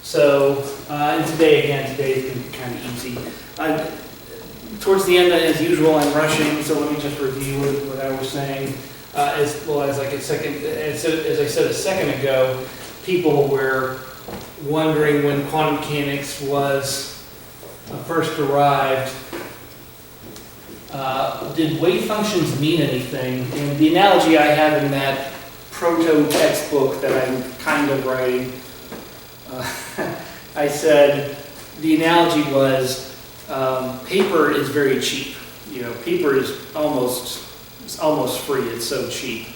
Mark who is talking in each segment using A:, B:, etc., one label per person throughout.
A: So, and today is going to be kind of easy. Towards the end, as usual, I'm rushing, so let me just review what I was saying. As I said a second ago, people were wondering when quantum mechanics was first derived, did wave functions mean anything? And the analogy I have in that proto-textbook that I'm kind of writing, I said the analogy was paper is very cheap. You know, paper is almost free. It's so cheap.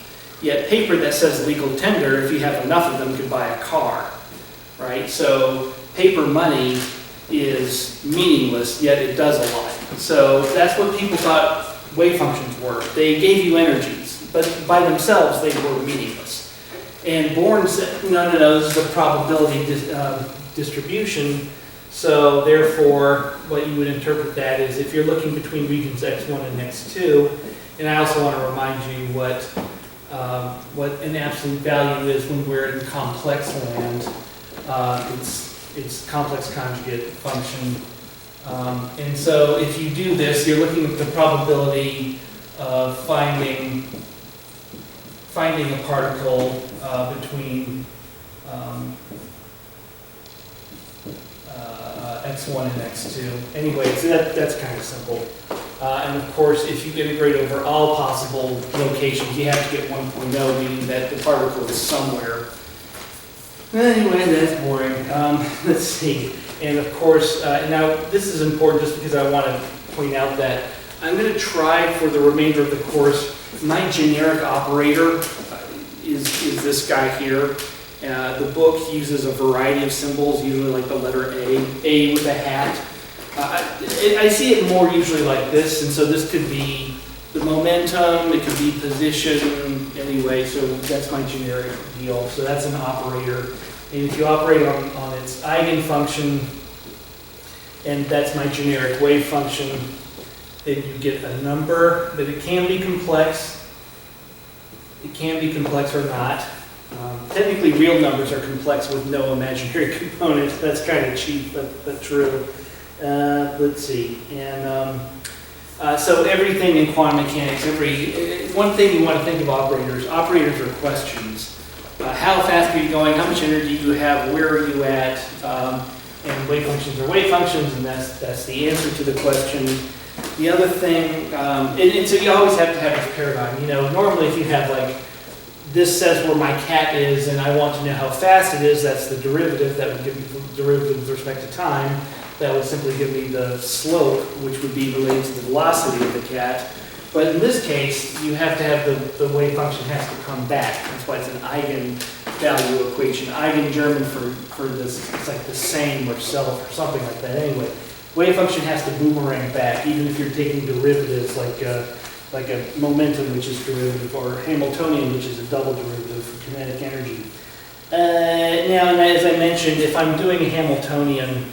A: Yet paper that says legal tender, if you have enough of them, could buy a car, right? So paper money is meaningless, yet it does a lot. So that's what people thought wave functions were. They gave you energies, but by themselves they were meaningless. And Born said, no, this is a probability distribution. So therefore, what you would interpret that is if you're looking between regions x1 and x2, and I also want to remind you what an absolute value is when we're in complex land. It's complex conjugate function. And so if you do this, you're looking at the probability of finding a particle between x1 and x2. Anyway, so that's kind of simple. And of course, if you integrate over all possible locations, you have to get 1.0, meaning that the particle is somewhere. Anyway, that's boring. Let's see. And of course, now this is important just because I want to point out that I'm going to try for the remainder of the course, my generic operator is this guy here. The book uses a variety of symbols, usually like the letter A with a hat. I see it more usually like this, and so this could be the momentum, it could be position, anyway, so that's my generic deal. So that's an operator. And if you operate on its eigenfunction, and that's my generic wave function, then you get a number, but it can be complex. It can be complex or not. Technically, real numbers are complex with no imaginary components. That's kind of cheap, but true. Let's see. And so everything in quantum mechanics, one thing you want to think of operators are questions. How fast are you going? How much energy do you have? Where are you at? And wave functions are wave functions, and that's the answer to the question. The other thing, and so you always have to have this paradigm. You know, normally if you have like, this says where my cat is, and I want to know how fast it is, that's the derivative. That would give me the derivative with respect to time. That would simply give me the slope, which would be related to the velocity of the cat. But in this case, you have to have the wave function has to come back. That's why it's an eigenvalue equation. Eigen German for this, it's like the same or self or something like that. Anyway, wave function has to boomerang back, even if you're taking derivatives like a momentum, which is derivative, or Hamiltonian, which is a double derivative for kinetic energy. Now, and as I mentioned, if I'm doing a Hamiltonian,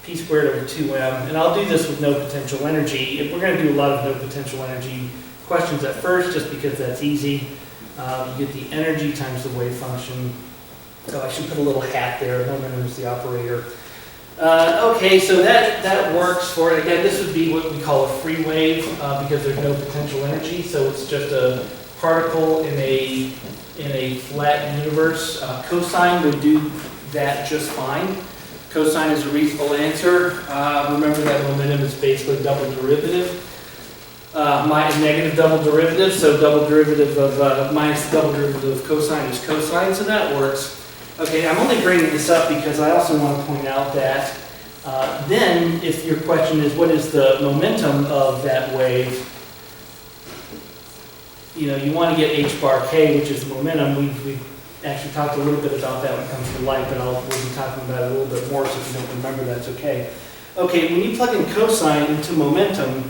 A: p squared over 2m, and I'll do this with no potential energy. If we're going to do a lot of no potential energy questions at first, just because that's easy. You get the energy times the wave function. So I should put a little hat there. Momentum is the operator. Okay, so that works for, again, this would be what we call a free wave because there's no potential energy. So it's just a particle in a flat universe. Cosine would do that just fine. Cosine is a reasonable answer. Remember that momentum is basically double derivative. Negative double derivative, so double derivative of minus double derivative of cosine is cosine, so that works. Okay, I'm only bringing this up because I also want to point out that then if your question is what is the momentum of that wave, you know, you want to get h bar k, which is the momentum. We've actually talked a little bit about that when it comes to light, but we'll be talking about it a little bit more, so if you don't remember, that's okay. Okay, when you plug in cosine into momentum,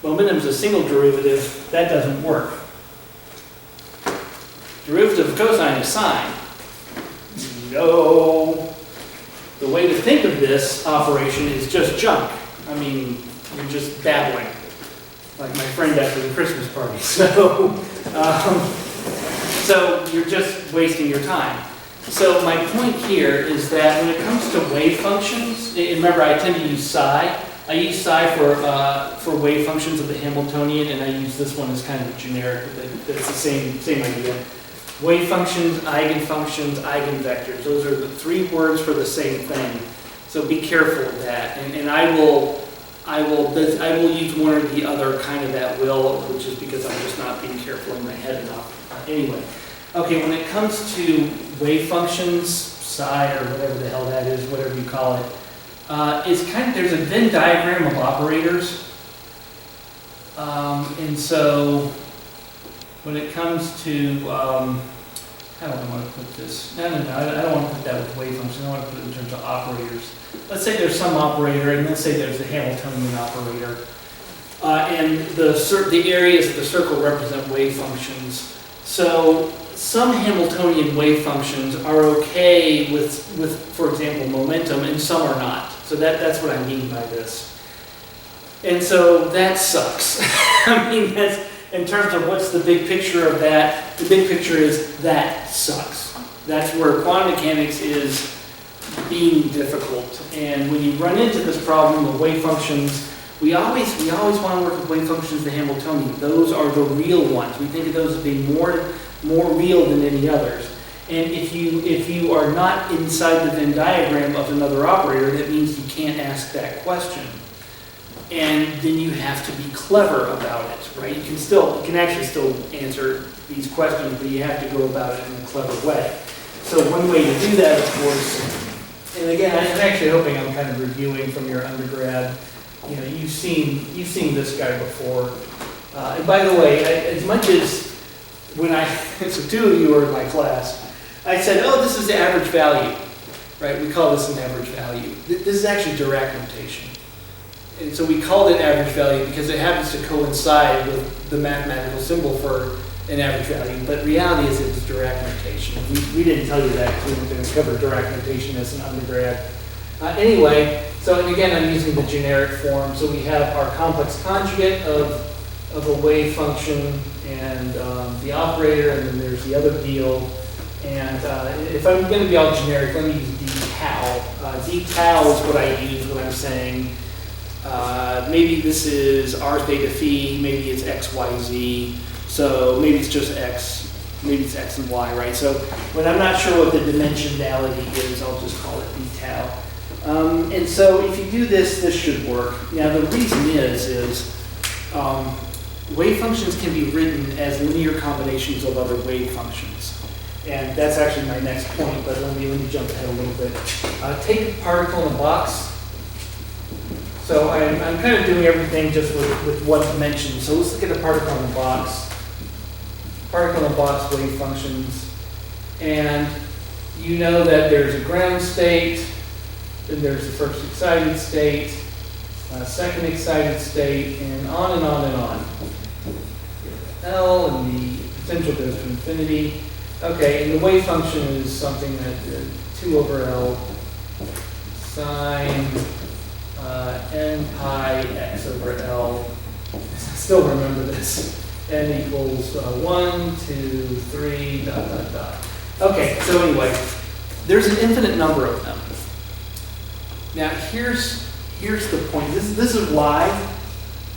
A: momentum is a single derivative. That doesn't work. Derivative of cosine is sine. No. The way to think of this operation is just junk. I mean, you're just babbling, like my friend after the Christmas party. So you're just wasting your time. So my point here is that when it comes to wave functions, remember I tend to use psi. I use psi for wave functions of the Hamiltonian, and I use this one as kind of generic, but it's the same idea. Wave functions, eigenfunctions, eigenvectors. Those are the three words for the same thing. So be careful of that. And I will use one or the other kind of at will, which is because I'm just not being careful in my head enough. Anyway, okay, when it comes to wave functions, psi or whatever the hell that is, whatever you call it, there's a Venn diagram of operators. And so when it comes to, how do I want to put this? No, I don't want to put that with wave functions. I want to put it in terms of operators. Let's say there's some operator, and let's say there's the Hamiltonian operator. And the areas of the circle represent wave functions. So some Hamiltonian wave functions are okay with, for example, momentum, and some are not. So that's what I mean by this. And so that sucks. I mean, that's, in terms of what's the big picture of that, the big picture is that sucks. That's where quantum mechanics is being difficult. And when you run into this problem of wave functions, we always want to work with wave functions, the Hamiltonian. Those are the real ones. We think of those as being more real than any others. And if you are not inside the Venn diagram of another operator, that means you can't ask that question. And then you have to be clever about it, right? You can actually still answer these questions, but you have to go about it in a clever way. So one way to do that, of course, and again, I'm actually hoping I'm kind of reviewing from your undergrad. You know, you've seen this guy before. And by the way, as much as so two of you were in my class, I said, oh, this is the average value, right? We call this an average value. This is actually Dirac notation. And so we called it average value because it happens to coincide with the mathematical symbol for an average value, but reality is it's Dirac notation. We didn't tell you that because we were going to cover Dirac notation as an undergrad. Anyway, so and again, I'm using the generic form. So we have our complex conjugate of a wave function and the operator, and then there's the other deal. And if I'm going to be all generic, let me use d tau. D tau is what I use when I'm saying maybe this is r theta phi, maybe it's x, y, z. So maybe it's just x, maybe it's x and y, right? So when I'm not sure what the dimensionality is, I'll just call it d tau. And so if you do this, this should work. Now the reason is wave functions can be written as linear combinations of other wave functions. And that's actually my next point, but let me jump ahead a little bit. Take a particle in a box. So I'm kind of doing everything just with what's mentioned. So let's look at a particle in a box. Particle in a box wave functions. And you know that there's a ground state, then there's the first excited state, second excited state, and on and on and on. L, and the potential goes to infinity. Okay, and the wave function is something that 2 over L sine n pi x over L. Still remember this. N equals 1, 2, 3, dot, dot, dot. Okay, so anyway, there's an infinite number of them. Now here's the point. This is why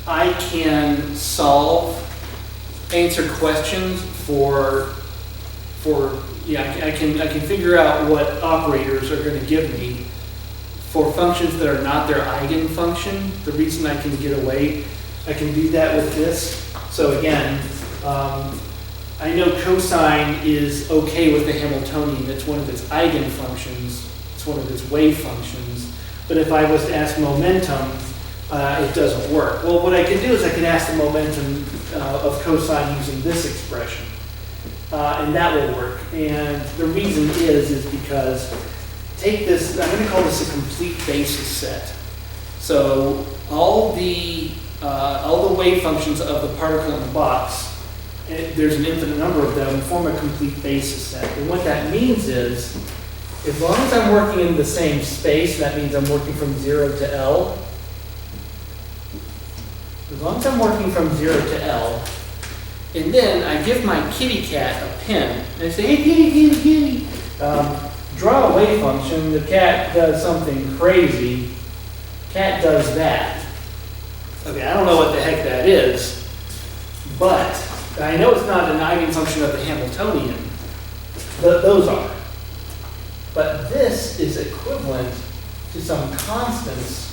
A: I can answer questions I can figure out what operators are going to give me for functions that are not their eigenfunction. The reason I can get away, I can do that with this. So again, I know cosine is okay with the Hamiltonian. It's one of its eigenfunctions. It's one of its wave functions. But if I was to ask momentum, it doesn't work. Well, what I can do is I can ask the momentum of cosine using this expression. And that will work. And the reason is because take this, I'm going to call this a complete basis set. So all the wave functions of the particle in the box, there's an infinite number of them, form a complete basis set. And what that means is, as long as I'm working in the same space, that means I'm working from 0 to L. As long as I'm working from 0 to L, and then I give my kitty cat a pen, and I say, hey, kitty, kitty, kitty. draw a wave function, the cat does something crazy. Cat does that. Okay, I don't know what the heck that is, but I know it's not an eigenfunction of the Hamiltonian. Those are. But this is equivalent to some constants.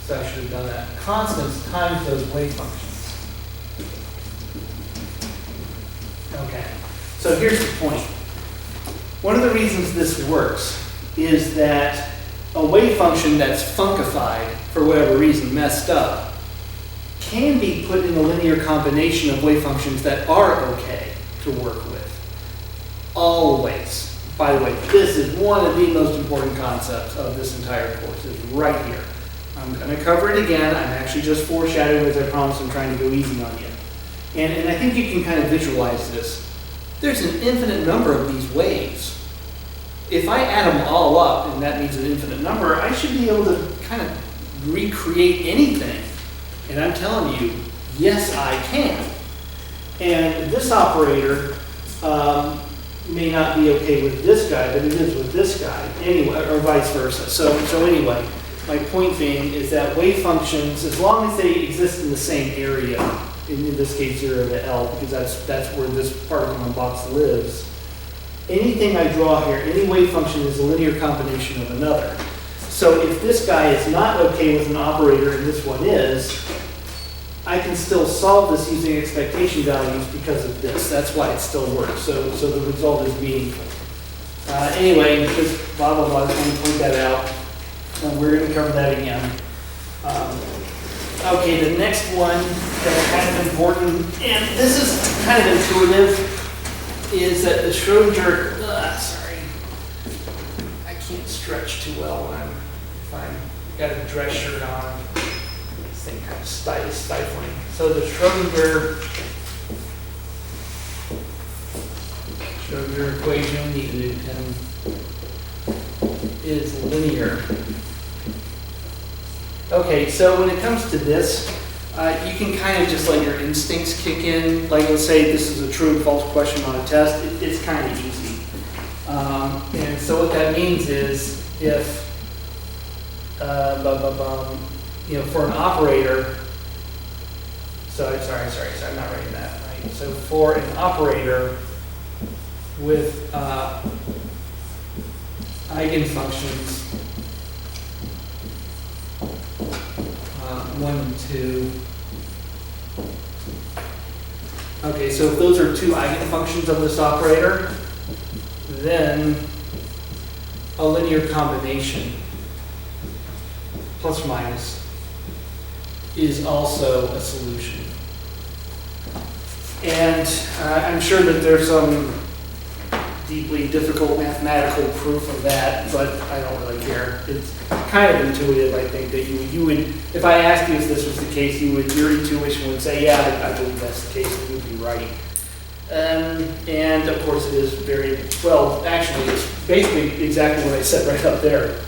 A: So I should have done that. Constants times those wave functions. Okay, so here's the point. One of the reasons this works is that a wave function that's funkified, for whatever reason, messed up, can be put in a linear combination of wave functions that are okay to work with. Always. By the way, this is one of the most important concepts of this entire course, is right here. I'm going to cover it again. I'm actually just foreshadowing, as I promised. I'm trying to go easy on you. And I think you can kind of visualize this. There's an infinite number of these waves. If I add them all up, and that means an infinite number, I should be able to kind of recreate anything. And I'm telling you, yes, I can. And this operator may not be okay with this guy, but it is with this guy, anyway, or vice versa. So anyway, my point being is that wave functions, as long as they exist in the same area, in this case 0 to L, because that's where this particle in box lives, anything I draw here, any wave function is a linear combination of another. So if this guy is not okay with an operator and this one is, I can still solve this using expectation values because of this. That's why it still works. So the result is meaningful. Anyway, just blah, blah, blah. I just want to point that out. We're going to cover that again. Okay, the next one that's kind of important, and this is kind of intuitive, is that the Schrodinger, sorry, I can't stretch too well when if I've got a dress shirt on. This thing kind of stifling. So the Schrodinger equation, Newton, is linear. Okay, so when it comes to this, you can kind of just let your instincts kick in. Like, let's say this is a true and false question on a test. It's kind of easy. And so what that means is if, for an operator, sorry, I'm not writing that right. So for an operator with eigenfunctions 1 and 2. Okay, so if those are two eigenfunctions of this operator, then a linear combination, plus minus, is also a solution. And I'm sure that there's some deeply difficult mathematical proof of that, but I don't really care. It's kind of intuitive, I think, that you would, if I asked you if this was the case, your intuition would say, yeah, I believe that's the case, and you'd be right. And of course it is very, well, actually it's basically exactly what I said right up there.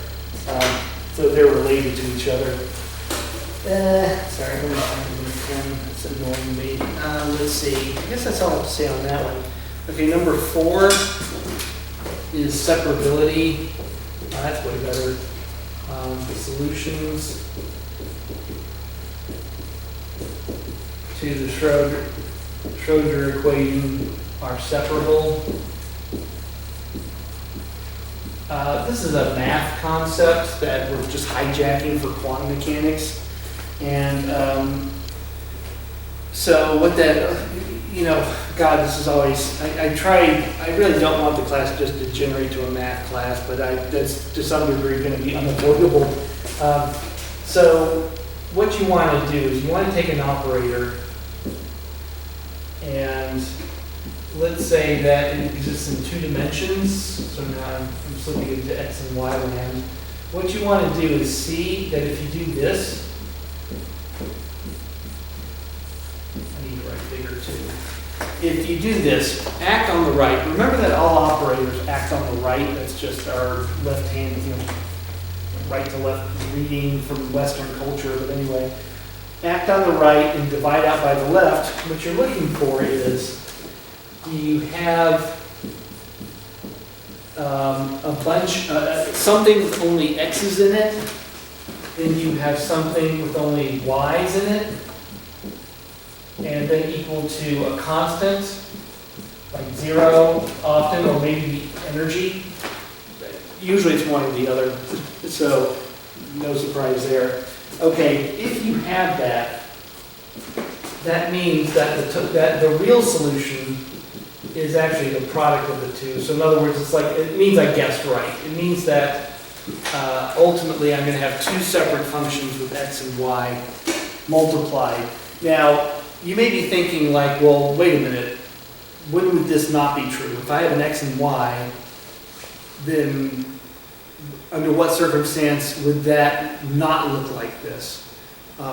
A: So they're related to each other. Sorry, let me find the pen. That's annoying me. Let's see. I guess that's all I have to say on that one. Okay, number 4 is separability. That's way better. Solutions to the Schrodinger equation are separable. This is a math concept that we're just hijacking for quantum mechanics. And so what that, God, this is always, I really don't want the class just to degenerate to a math class, but that's to some degree going to be unavoidable. So what you want to do is you want to take an operator and let's say that it exists in 2 dimensions. So now I'm just looking into X and Y land. What you want to do is see that if you do this, I need to write bigger too. If you do this, act on the right. Remember that all operators act on the right. That's just our left hand, right to left reading from Western culture. But anyway, act on the right and divide out by the left. What you're looking for is you have a bunch, something with only x's in it, then you have something with only y's in it, and then equal to a constant, like 0 often, or maybe the energy. Usually it's one or the other, so no surprise there. Okay, if you have that, that means that the real solution is actually the product of the two. So in other words, it's like, it means I guessed right. It means that ultimately I'm going to have two separate functions with x and y multiplied. Now, you may be thinking like, well, wait a minute, when would this not be true? If I have an x and y, then under what circumstance would that not look like this?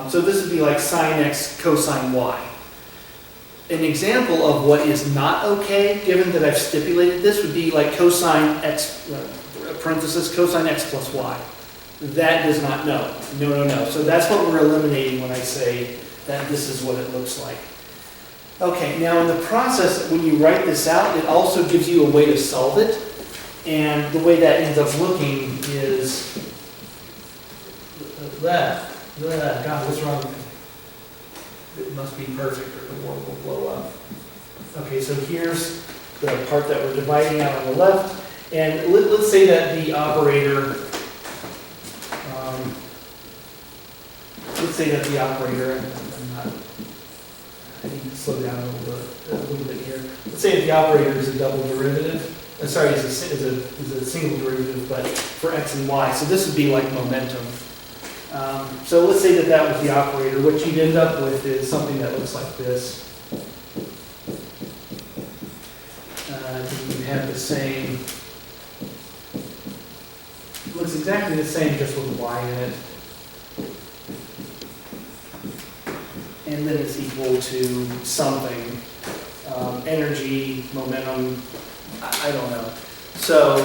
A: So this would be like sine x cosine y. An example of what is not okay, given that I've stipulated this, would be like cosine x, parenthesis, cosine x plus y. That does not, no. So that's what we're eliminating when I say that this is what it looks like. Okay, now in the process, when you write this out, it also gives you a way to solve it. And the way that ends up looking is that. God, what's wrong with me? It must be perfect or the world will blow up. Okay, so here's the part that we're dividing out on the left. And let's say that the operator, I need to slow down a little bit here. Let's say that the operator is a double derivative. Is a single derivative, but for x and y. So this would be like momentum. So let's say that that was the operator. What you'd end up with is something that looks like this. You have the same, it looks exactly the same, just with y in it. And then it's equal to something, energy, momentum, I don't know. So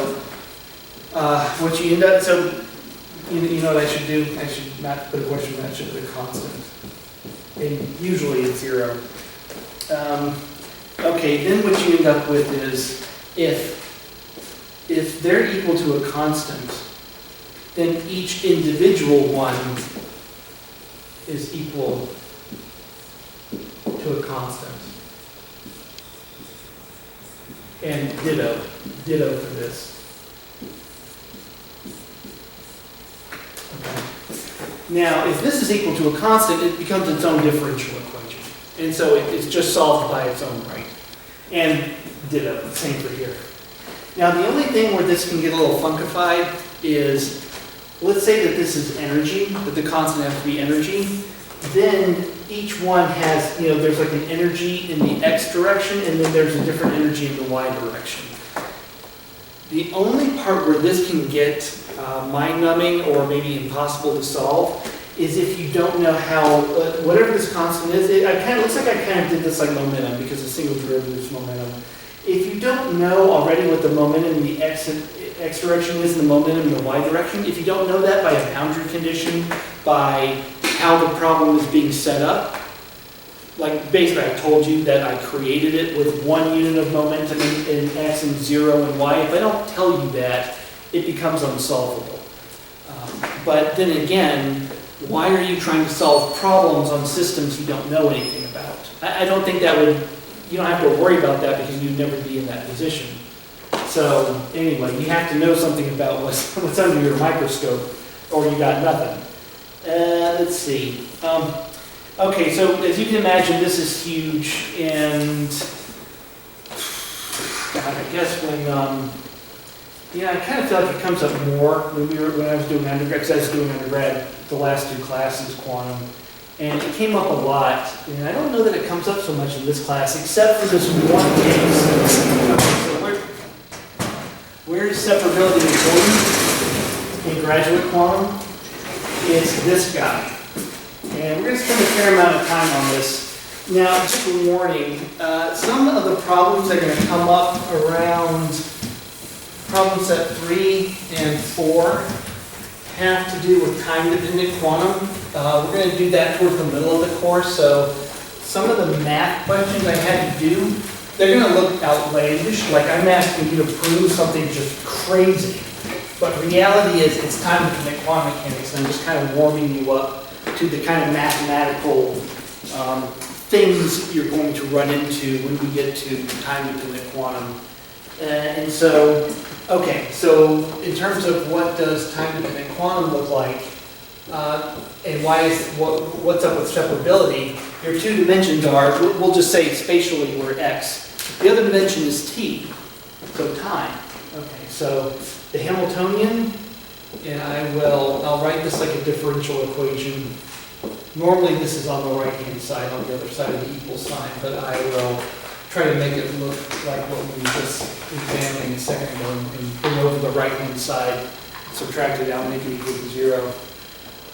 A: what you end up, so you know what I should do? I should not put a question mark, I should put a constant. And usually it's 0. Okay, then what you end up with is if they're equal to a constant, then each individual one is equal to a constant. And ditto for this. Okay. Now, if this is equal to a constant, it becomes its own differential equation. And so it's just solved by its own right. And ditto, same for here. Now, the only thing where this can get a little funkified is, let's say that this is energy, that the constant has to be energy. Then each one has, there's like an energy in the x direction, and then there's a different energy in the y direction. The only part where this can get mind-numbing or maybe impossible to solve is if you don't know how, whatever this constant is, it looks like I kind of did this like momentum, because a single derivative is momentum. If you don't know already what the momentum in the x direction is and the momentum in the y direction, if you don't know that by a boundary condition, by how the problem is being set up, like basically I told you that I created it with 1 unit of momentum in x and 0 in y, if I don't tell you that, it becomes unsolvable. But then again, why are you trying to solve problems on systems you don't know anything about? I don't think that would, you don't have to worry about that because you'd never be in that position. So anyway, you have to know something about what's under your microscope, or you got nothing. Let's see. Okay, so as you can imagine, this is huge, and God, I guess when I kind of feel like it comes up more when I was doing undergrad, because I was doing undergrad the last 2 classes, quantum, and it came up a lot. And I don't know that it comes up so much in this class, except for this one case. Okay, so where's separability important in graduate quantum? It's this guy. And we're going to spend a fair amount of time on this. Now, just a warning, some of the problems that are going to come up around problem set 3 and 4 have to do with time-dependent quantum. We're going to do that towards the middle of the course, so some of the math questions I had to do they're gonna look outlandish, like I'm asking you to prove something just crazy. But reality is, it's time to commit quantum mechanics, and I'm just kind of warming you up to the kind of mathematical things you're going to run into when we get to time to commit quantum. And so, okay, so in terms of what does time to commit quantum look like, and what's up with separability, your two dimensions are, we'll just say spatially we're x. The other dimension is t, so time. Okay, so the Hamiltonian, and I'll write this like a differential equation. Normally this is on the right-hand side, on the other side of the equal sign, but I will try to make it look like what we were just examining a second ago, and bring over the right-hand side, subtract it out, make it equal to 0.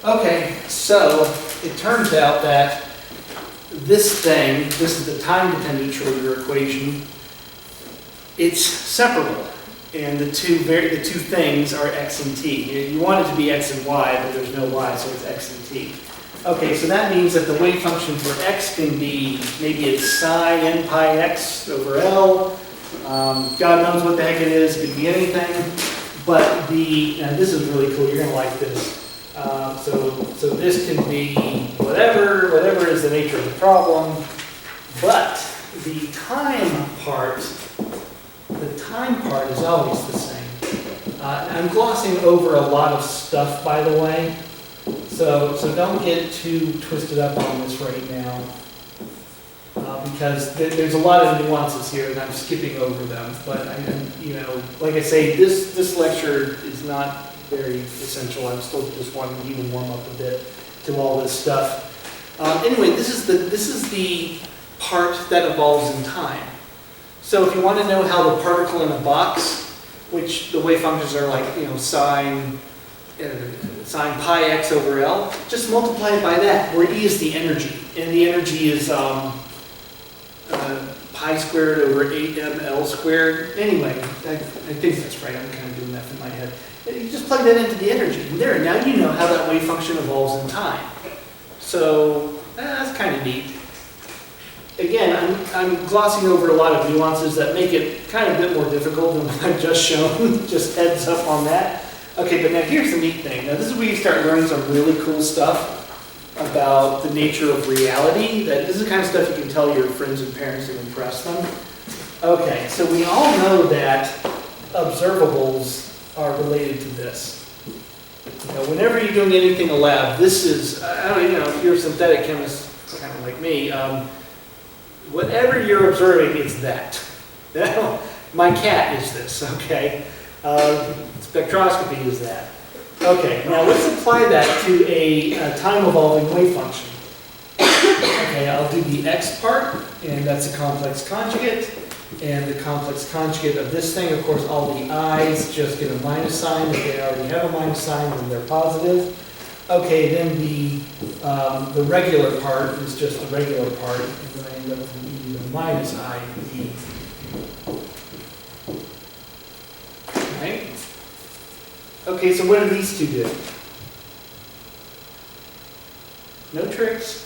A: Okay, so it turns out that this is the time-dependent Schrodinger equation, it's separable. And the two things are x and t. You want it to be x and y, but there's no y, so it's x and t. Okay, so that means that the wave function for x can be, maybe it's sine n pi x over L. God knows what the heck it is. It could be anything. But and this is really cool. You're going to like this. So this can be whatever is the nature of the problem. But the time part is always the same. I'm glossing over a lot of stuff, by the way. So don't get too twisted up on this right now, because there's a lot of nuances here, and I'm skipping over them. But like I say, this lecture is not very essential. I'm still just wanting to even warm up a bit to all this stuff. Anyway, this is the part that evolves in time. So if you want to know how the particle in a box, which the wave functions are like, sine pi x over L, just multiply it by that, where E is the energy. And the energy is pi squared over 8mL squared. Anyway, I think that's right. I'm kind of doing that in my head. You just plug that into the energy. And there, now you know how that wave function evolves in time. So that's kind of neat. Again, I'm glossing over a lot of nuances that make it kind of a bit more difficult than what I've just shown. Just heads up on that. Okay, but now here's the neat thing. Now this is where you start learning some really cool stuff about the nature of reality. This is the kind of stuff you can tell your friends and parents and impress them. Okay, so we all know that observables are related to this. Whenever you're doing anything in a lab, this is, if you're a synthetic chemist, kind of like me, whatever you're observing is that. My cat is this, okay? Spectroscopy is that. Okay, now let's apply that to a time-evolving wave function. Okay, I'll do the x part, and that's a complex conjugate. And the complex conjugate of this thing, of course, all the i's just get a minus sign. If they already have a minus sign, then they're positive. Okay, then the regular part is just the regular part, and then I end up with e to the minus I e. Right? Okay, so what do these two do? No tricks.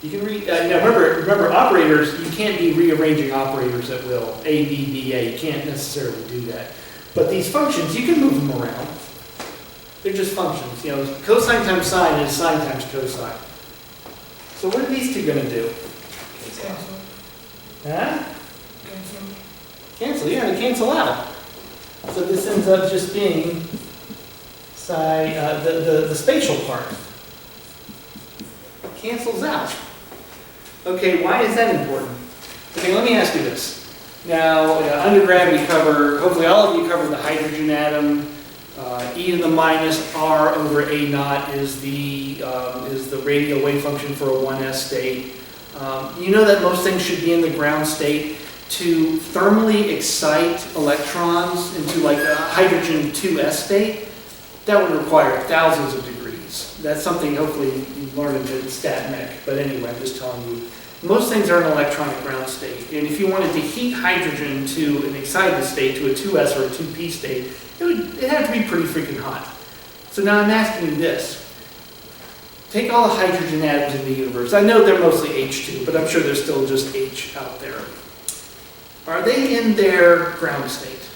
A: You can read. Now remember, operators. You can't be rearranging operators at will. A, B, B, A. You can't necessarily do that. But these functions, you can move them around. They're just functions. Cosine times sine is sine times cosine. So what are these two going to do?
B: Cancel.
A: Huh?
B: Cancel.
A: Cancel. Yeah, they cancel out. So this ends up just being the spatial part. Cancels out. Okay, why is that important? Okay, let me ask you this. Now, undergrad we cover, hopefully all of you cover the hydrogen atom. E to the minus r over a naught is the radial wave function for a 1s state. You know that most things should be in the ground state. To thermally excite electrons into like a hydrogen 2s state, that would require thousands of degrees. That's something hopefully you learn into stat mech. But anyway, I'm just telling you. Most things are in electronic ground state. And if you wanted to heat hydrogen to an excited state, to a 2s or a 2p state, it had to be pretty freaking hot. So now I'm asking you this. Take all the hydrogen atoms in the universe. I know they're mostly H2, but I'm sure there's still just H out there. are they in their ground state?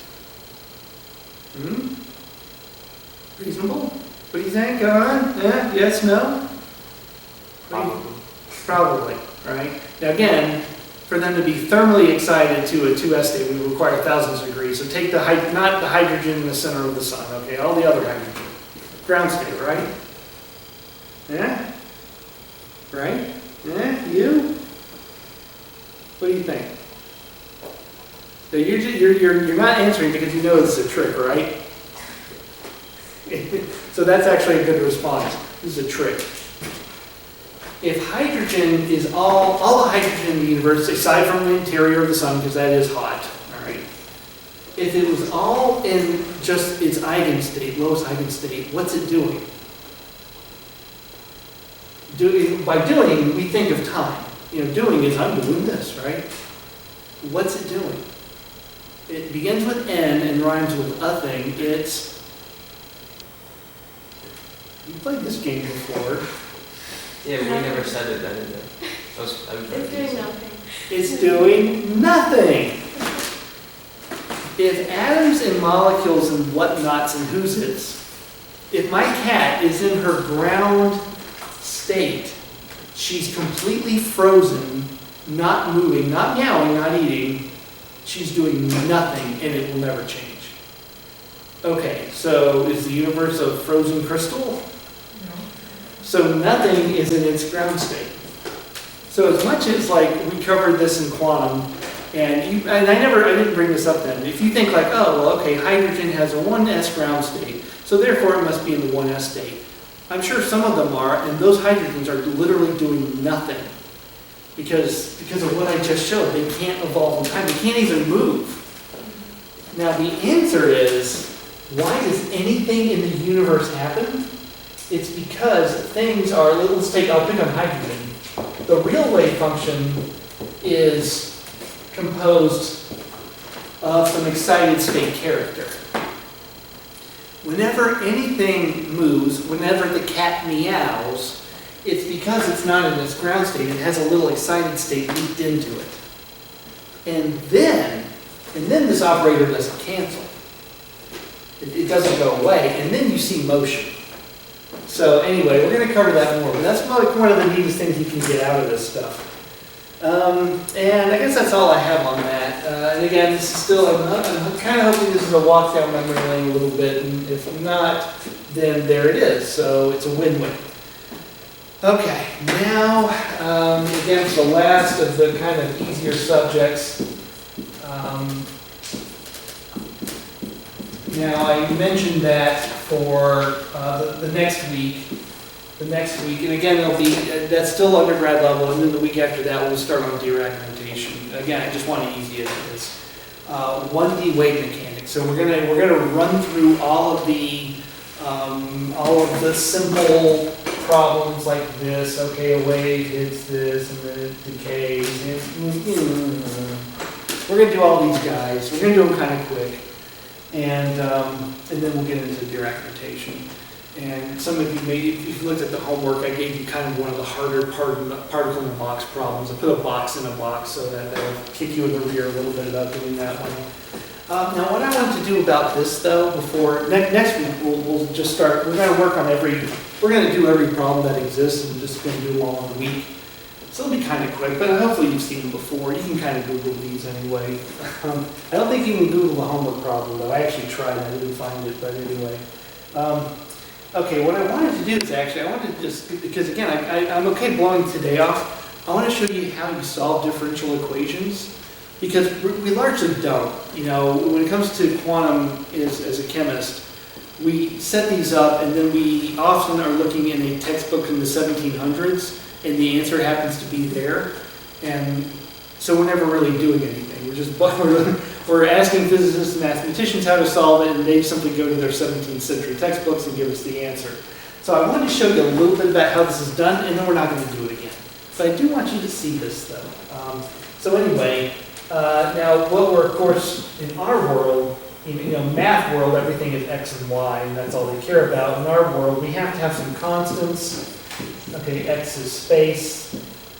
A: Reasonable? What do you think? Go on? Yeah? Yes? No? Probably, right? Now again, for them to be thermally excited to a 2s state, we require thousands of degrees. So take not the hydrogen in the center of the sun, okay? All the other hydrogen. Ground state, right? Yeah? Right? Yeah? You? What do you think? So you're not answering because you know this is a trick, right? So that's actually a good response. This is a trick. If hydrogen is all the hydrogen in the universe, aside from the interior of the sun, because that is hot, all right? If it was all in just its eigenstate, lowest eigenstate, what's it doing? By doing, we think of time. Doing is I'm doing this, right? What's it doing? It begins with N and rhymes with a thing. You played this game before.
C: Yeah, we never said it, did we?
B: It's doing nothing.
A: It's doing nothing. If atoms and molecules and whatnots and who's its, if my cat is in her ground state, she's completely frozen, not moving, not meowing, not eating, she's doing nothing and it will never change. Okay, so is the universe a frozen crystal? So nothing is in its ground state. So as much as like we covered this in quantum, and I didn't bring this up then. If you think like, oh, well, okay, hydrogen has a 1s ground state, so therefore it must be in the 1s state. I'm sure some of them are, and those hydrogens are literally doing nothing because of what I just showed. They can't evolve in time. They can't even move. Now the answer is, why does anything in the universe happen? It's because things are, I'll pick on hydrogen. The real wave function is composed of some excited state character. Whenever anything moves, whenever the cat meows, it's because it's not in its ground state. It has a little excited state looped into it. And then this operator doesn't cancel. It doesn't go away, and then you see motion. So anyway, we're going to cover that more, but that's probably one of the neatest things you can get out of this stuff. And I guess that's all I have on that. And again, this is still, I'm kind of hoping this is a walk down memory lane a little bit, and if not, then there it is. So it's a win-win. Okay, now, again, for the last of the kind of easier subjects. Now, I mentioned that for the next week, and again, it'll be, that's still undergrad level, and then the week after that, we'll start on Dirac notation. Again, I just want to ease you into this. 1D wave mechanics. So we're gonna run through all of the simple problems like this. Okay, a wave hits this, and then it decays. We're gonna do all these guys. We're gonna do them kind of quick. And then we'll get into Dirac notation. And some of you maybe, if you looked at the homework, I gave you kind of one of the harder particle in a box problems. I put a box in a box so that'll kick you in the rear a little bit about doing that one. Now what I want to do about this though, before, next week we'll just start, we're going to work on we're going to do every problem that exists and just going to do them all in a week. So it'll be kind of quick, but hopefully you've seen them before. You can kind of Google these anyway. I don't think you can Google the homework problem, though. I actually tried, I didn't find it, but anyway. Okay, what I wanted to do is actually, I wanted to just, because again, I'm okay blowing today off. I want to show you how you solve differential equations, because we largely don't. When it comes to quantum as a chemist, we set these up, and then we often are looking in a textbook in the 1700s, and the answer happens to be there, and so we're never really doing anything. We're asking physicists and mathematicians how to solve it, and they simply go to their 17th century textbooks and give us the answer. So I wanted to show you a little bit about how this is done, and then we're not going to do it again. But I do want you to see this, though. So anyway, now what we're, of course, in our world, math world, everything is x and y, and that's all they care about. In our world, we have to have some constants. Okay, x is space.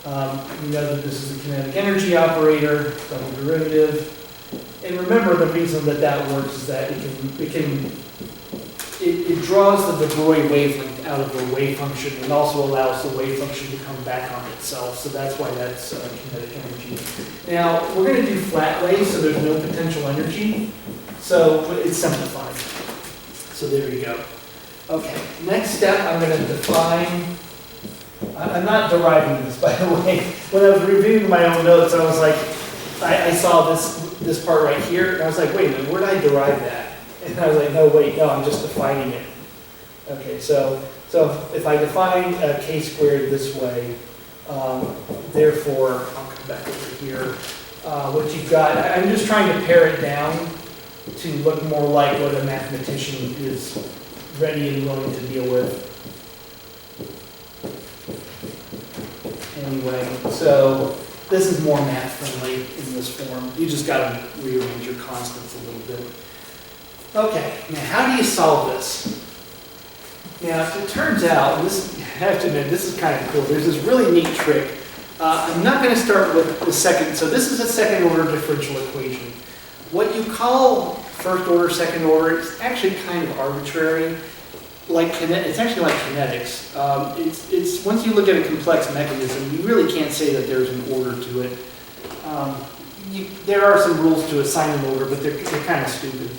A: We know that this is a kinetic energy operator, double derivative. And remember, the reason that that works is that it draws the de Broglie wavelength out of the wave function and also allows the wave function to come back on itself. So that's why that's kinetic energy. Now, we're going to do flat waves, so there's no potential energy. So it's simplified. So there you go. Okay, next step, I'm going to define. I'm not deriving this, by the way. When I was reviewing my own notes, I was like, I saw this part right here, and I was like, wait a minute, where did I derive that? And I was like, no, wait, no, I'm just defining it. Okay, so if I define k squared this way, therefore, I'll come back over here. What you've got, I'm just trying to pare it down to look more like what a mathematician is ready and willing to deal with. Anyway, so this is more math friendly in this form. You just got to rearrange your constants a little bit. Okay, now how do you solve this? Now, it turns out, this, I have to admit, this is kind of cool. There's this really neat trick. I'm not going to start with the second. So this is a second order differential equation. What you call first order, second order, it's actually kind of arbitrary. It's actually like kinetics. It's once you look at a complex mechanism, you really can't say that there's an order to it. There are some rules to assign an order, but they're kind of stupid.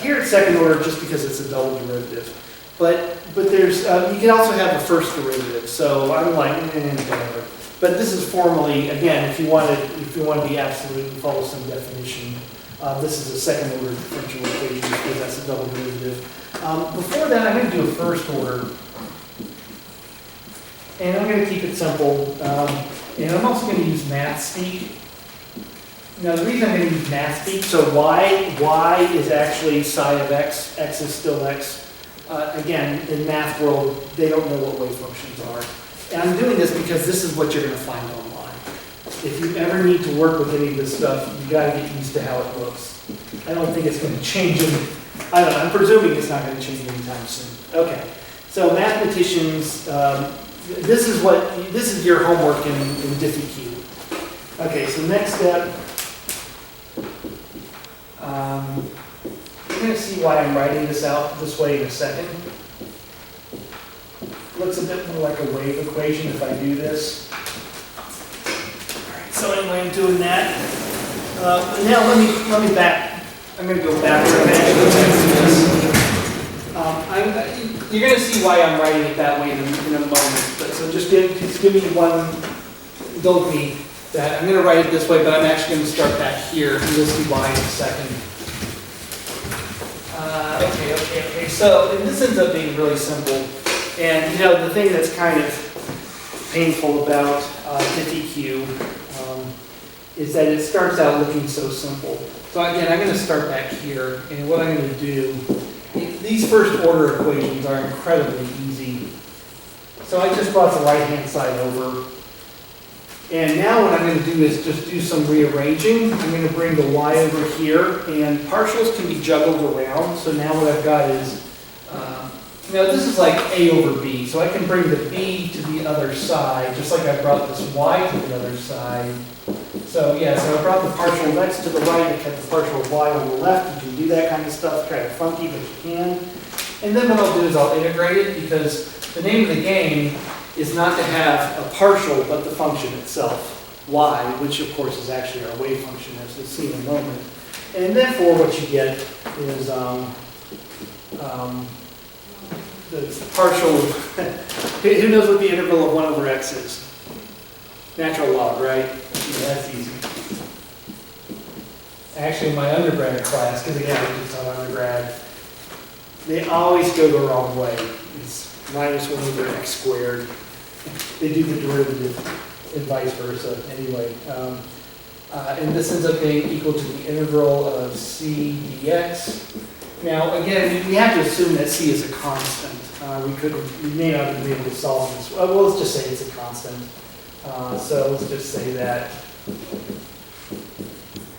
A: Here it's second order just because it's a double derivative. But there's you can also have a first derivative. So I'm like whatever. But this is formally, again, if you want to be absolute and follow some definition, this is a second order differential equation because that's a double derivative. Before that, I'm going to do a first order. And I'm going to keep it simple. And I'm also going to use math speak. Now, the reason I'm going to use math speak, so y is actually psi of x, x is still x. Again, in math world, they don't know what wave functions are. And I'm doing this because this is what you're going to find online. If you ever need to work with any of this stuff, you got to get used to how it looks. I don't think it's going to change I don't know, I'm presuming it's not going to change anytime soon. Okay, so mathematicians, this is your homework in Diffie-Q. Okay, so next step, you're going to see why I'm writing this out this way in a second. Looks a bit more like a wave equation if I do this. All right, so anyway, I'm doing that. Now let me back. I'm going to go back and actually this. You're going to see why I'm writing it that way in a moment. But so just give me one, indulge me that I'm going to write it this way, but I'm actually going to start back here, and you'll see why in a second. Okay. So and this ends up being really simple. And the thing that's kind of painful about Diffie-Q is that it starts out looking so simple. So again, I'm going to start back here, and what I'm going to do, these first order equations are incredibly easy. So I just brought the right-hand side over. And now what I'm going to do is just do some rearranging. I'm going to bring the y over here, and partials can be juggled around. So now what I've got is, this is like a over b. So I can bring the b to the other side, just like I brought this y to the other side. So I brought the partial of x to the right, I kept the partial of y on the left. You can do that kind of stuff, kind of funky, but you can. And then what I'll do is I'll integrate it, because the name of the game is not to have a partial, but the function itself, y, which of course is actually our wave function, as we'll see in a moment. And therefore what you get is the partial, who knows what the integral of 1 over x is? Natural log, right? Yeah, that's easy. Actually, in my undergrad class, because again, I just taught undergrad, they always go the wrong way. It's minus 1 over x squared. They do the derivative and vice versa. Anyway, and this ends up being equal to the integral of c dx. Now, again, we have to assume that c is a constant. We may not be able to solve this. Well, let's just say it's a constant. So let's just say that,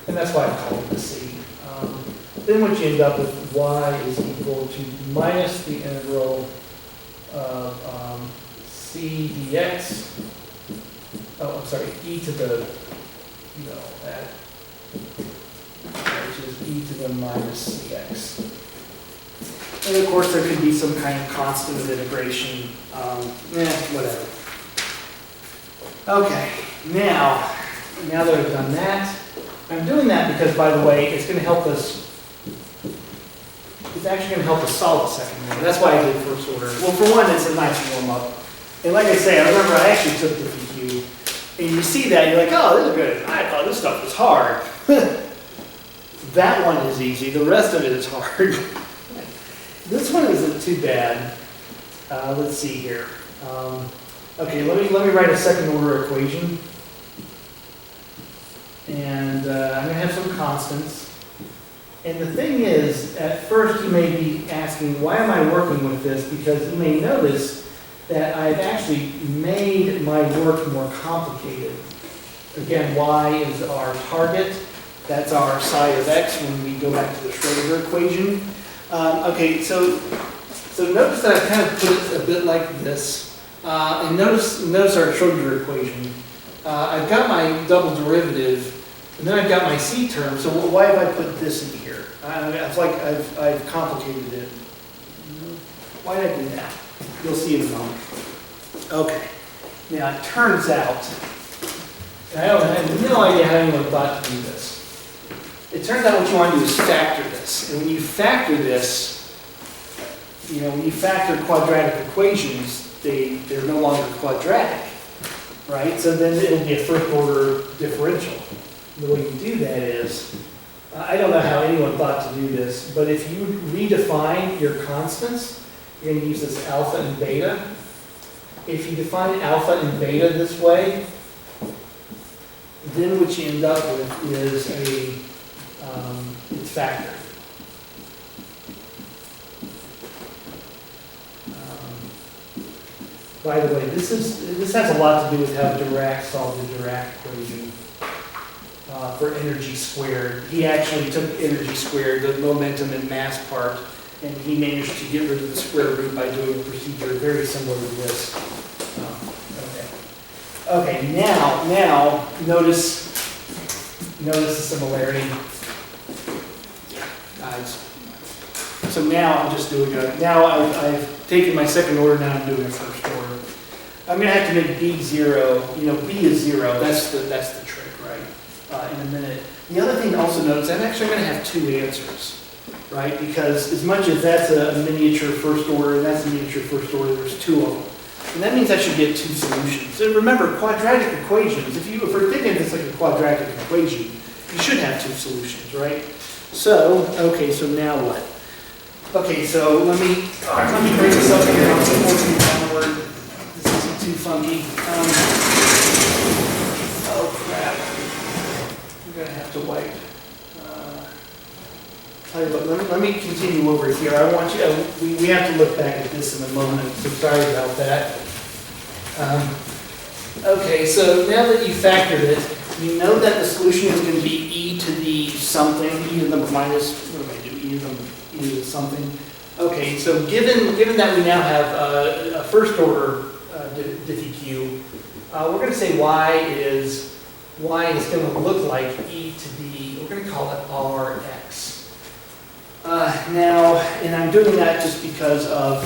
A: and that's why I call it the c. Then what you end up with, y is equal to minus the integral of c dx. Oh, I'm sorry, e to the, that. which is e to the minus cx. And of course, there could be some kind of constant of integration, whatever. Okay, now that I've done that, I'm doing that because, by the way, it's going to help us. It's actually going to help us solve the second order. That's why I did first order. Well, for one, it's a nice warm-up. And like I say, I remember I actually took the PQ, and you see that, you're like, oh, this is good. I thought this stuff was hard. That one is easy. The rest of it is hard. This one isn't too bad. Let's see here. Okay, let me write a second order equation. And I'm going to have some constants. And the thing is, at first you may be asking, why am I working with this? Because you may notice that I've actually made my work more complicated. Again, y is our target. That's our psi of x when we go back to the Schrodinger equation. Okay, so notice that I've kind of put it a bit like this. And notice our Schrodinger equation. I've got my double derivative, and then I've got my c term. So why have I put this in here? It's like I've complicated it. Why did I do that? You'll see in a moment. Okay. Now it turns out, and I have no idea how anyone thought to do this. It turns out what you want to do is factor this. And when you factor this, when you factor quadratic equations, they're no longer quadratic, right? So then it'll be a first order differential. The way you do that is, I don't know how anyone thought to do this, but if you redefine your constants, you're going to use this alpha and beta. If you define alpha and beta this way, then what you end up with is it's factored. By the way, this has a lot to do with how Dirac solved the Dirac equation for energy squared. He actually took energy squared, the momentum and mass part, and he managed to get rid of the square root by doing a procedure very similar to this. Okay, now notice the similarity. So now I'm just doing now I've taken my second order, now I'm doing a first order. I'm going to have to make b 0, b is 0, that's the trick, right? In a minute. The other thing to also notice, I'm actually going to have two answers, right? Because as much as that's a miniature first order and that's a miniature first order, there's two of them. And that means I should get two solutions. And remember, quadratic equations, if we're thinking it's like a quadratic equation, you should have two solutions, right? So, okay, so now what? Okay, so let me bring this up here. I'm working downward. This isn't too funky. Oh crap. I'm gonna have to wipe. Tell you what, let me continue over here. I want you, we have to look back at this in a moment, so sorry about that. Okay, so now that you factored it, you know that the solution is going to be e to the something, e to the minus, what do I do, e to the something. Okay, so given that we now have a first order diffie-q, we're going to say y is going to look like e to the, we're going to call it rx. Now, and I'm doing that just because of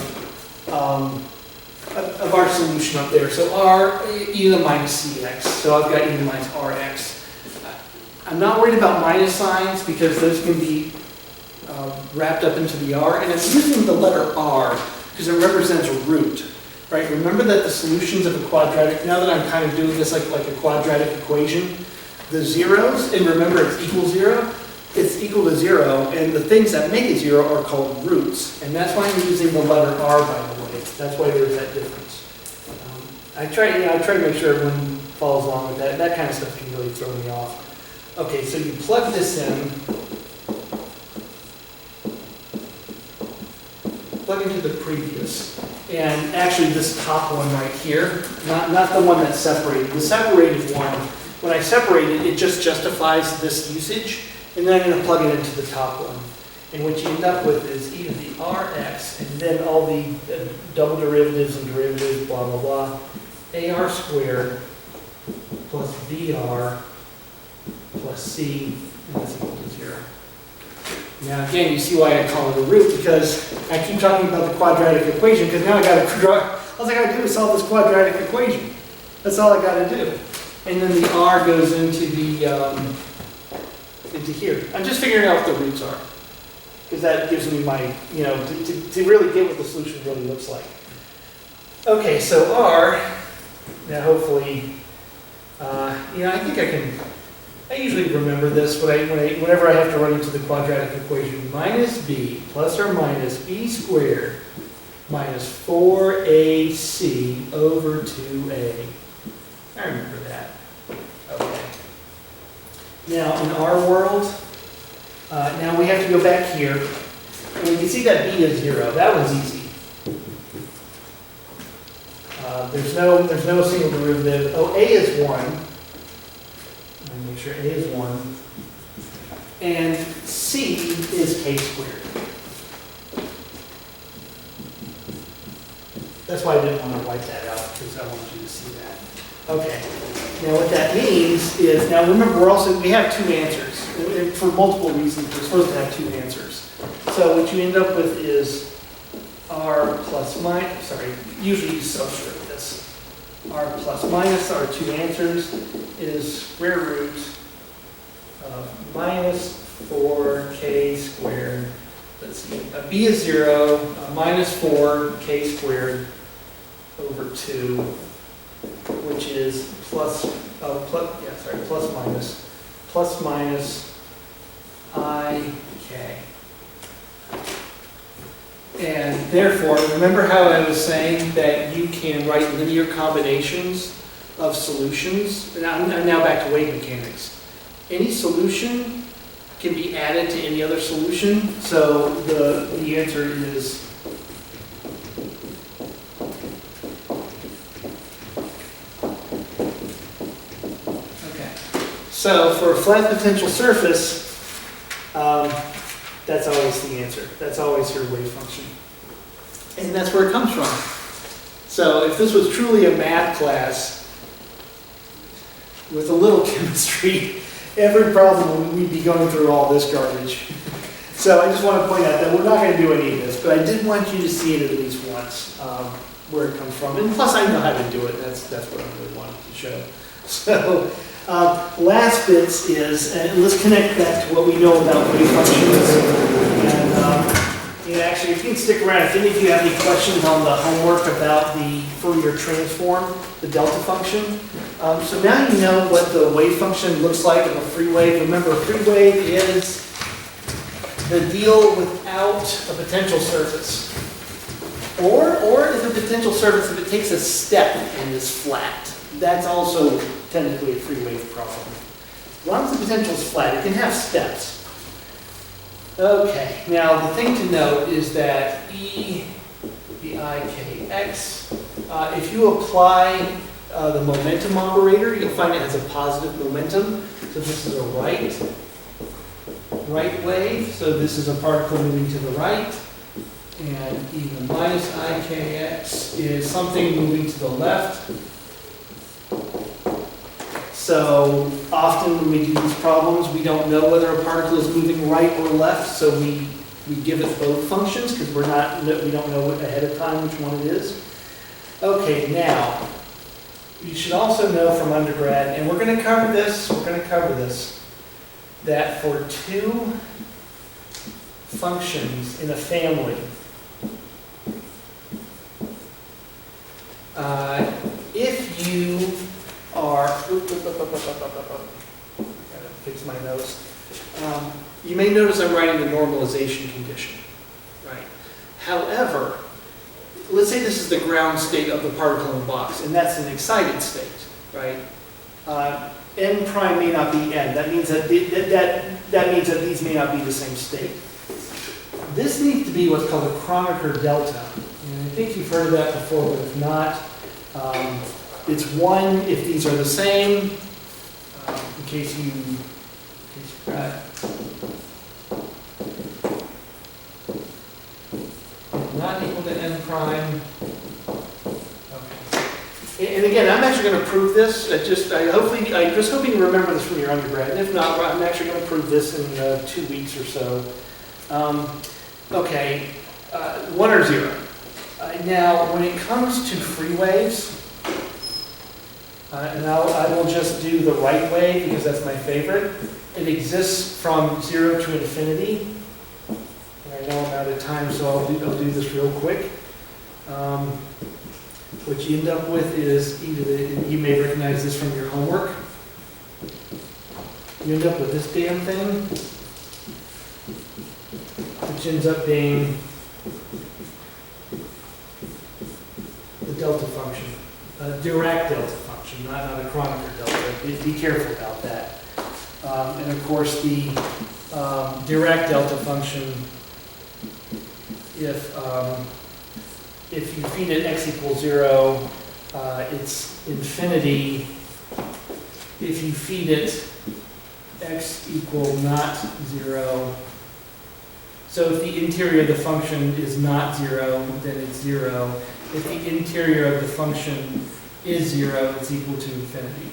A: our solution up there. So r e to the minus cx. So I've got e to the minus rx. I'm not worried about minus signs because those can be wrapped up into the r. And I'm using the letter r because it represents a root. Right? Remember that the solutions of a quadratic, now that I'm kind of doing this like a quadratic equation, the zeros, and remember it's equal to 0, and the things that make it 0 are called roots. And that's why I'm using the letter r, by the way. That's why there's that difference. I try to make sure everyone follows along with that. That kind of stuff can really throw me off. Okay, so you plug this in. Plug into the previous. And actually this top one right here, not the one that's separated. The separated one, when I separate it, it just justifies this usage. And then I'm going to plug it into the top one. And what you end up with is e to the rx, and then all the double derivatives and derivatives, blah, blah, blah. AR squared plus BR plus C, and that's equal to 0. Now again, you see why I call it a root, because I keep talking about the quadratic equation, because now I got to draw, all I got to do is solve this quadratic equation. That's all I got to do. And then the r goes into the, into here. I'm just figuring out what the roots are, because that gives me my, you know, to really get what the solution really looks like. Okay, so r, now hopefully, you know, I think I usually remember this whenever I have to run into the quadratic equation. Minus b plus or minus b squared minus 4ac over 2a. I remember that. Okay. Now, in our world, now we have to go back here. And you can see that b is 0. That one's easy. There's no single derivative. Oh, a is 1. Let me make sure a is 1. And c is k squared. That's why I didn't want to wipe that out, because I wanted you to see that. Okay. Now what that means is, now remember we have two answers. And for multiple reasons, we're supposed to have two answers. So what you end up with is r plus minus, sorry, usually you subscript this. R plus minus, our two answers, is square root of minus 4k squared. Let's see, b is 0, minus 4k squared over 2, which is plus minus ik. And therefore, remember how I was saying that you can write linear combinations of solutions? And I'm now back to wave mechanics. Any solution can be added to any other solution. So the answer is so for a flat potential surface, that's always the answer. That's always your wave function. And that's where it comes from. So if this was truly a math class with a little chemistry, every problem we'd be going through all this garbage. So I just want to point out that we're not going to do any of this, but I did want you to see it at least once, where it comes from. And plus I know how to do it. That's what I really wanted to show. So last bits is, and let's connect back to what we know about wave functions. And actually, if you can stick around, if any of you have any questions on the homework about the Fourier transform, the delta function. So now you know what the wave function looks like in a free wave. Remember, a free wave is the deal without a potential surface. Or if a potential surface, if it takes a step and is flat. That's also technically a free wave problem. As long as the potential is flat, it can have steps. Okay, now the thing to note is that E, the ikx, if you apply the momentum operator, you'll find it has a positive momentum. So this is a right wave. So this is a particle moving to the right. And E to the minus ikx is something moving to the left. So often when we do these problems, we don't know whether a particle is moving right or left, so we give it both functions because we don't know ahead of time which one it is. Okay, now you should also know from undergrad, and we're going to cover this, that for two functions in a family, if you are, gotta fix my notes. You may notice I'm writing the normalization condition, right? However, let's say this is the ground state of the particle in the box, and that's an excited state, right? N prime may not be N. That means that means that these may not be the same state. This needs to be what's called a Kronecker delta. And I think you've heard of that before, but if not, it's 1 if these are the same, in case you forgot. Not equal to N prime. Okay. And again, I'm actually going to prove this. I'm just hoping you remember this from your undergrad. And if not, I'm actually going to prove this in 2 weeks or so. Okay, 1 or 0. Now, when it comes to free waves, now I will just do the right wave because that's my favorite. It exists from 0 to infinity. And I know I'm out of time, so I'll do this real quick. What you end up with is, you may recognize this from your homework. You end up with this damn thing, which ends up being the delta function, a Dirac delta function, not a Kronecker delta. Be careful about that. And of course, the Dirac delta function, if you feed it x equals 0, it's infinity. If you feed it x equal not 0, so if the interior of the function is not 0, then it's 0. If the interior of the function is 0, it's equal to infinity.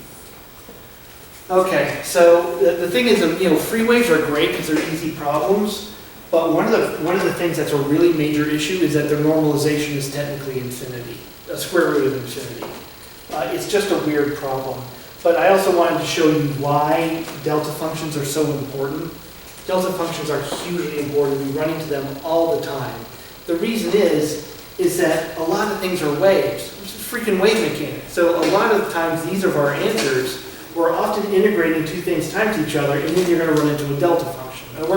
A: Okay, so the thing is, free waves are great because they're easy problems, but one of the things that's a really major issue is that their normalization is technically infinity, a square root of infinity. It's just a weird problem. But I also wanted to show you why delta functions are so important. Delta functions are hugely important. We run into them all the time. The reason is that a lot of things are waves. It's freaking wave mechanics. So a lot of times these are our answers. We're often integrating two things times each other, and then you're going to run into a delta function. And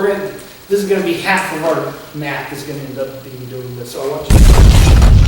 A: this is going to be half of our math is going to end up being doing this. So I want you to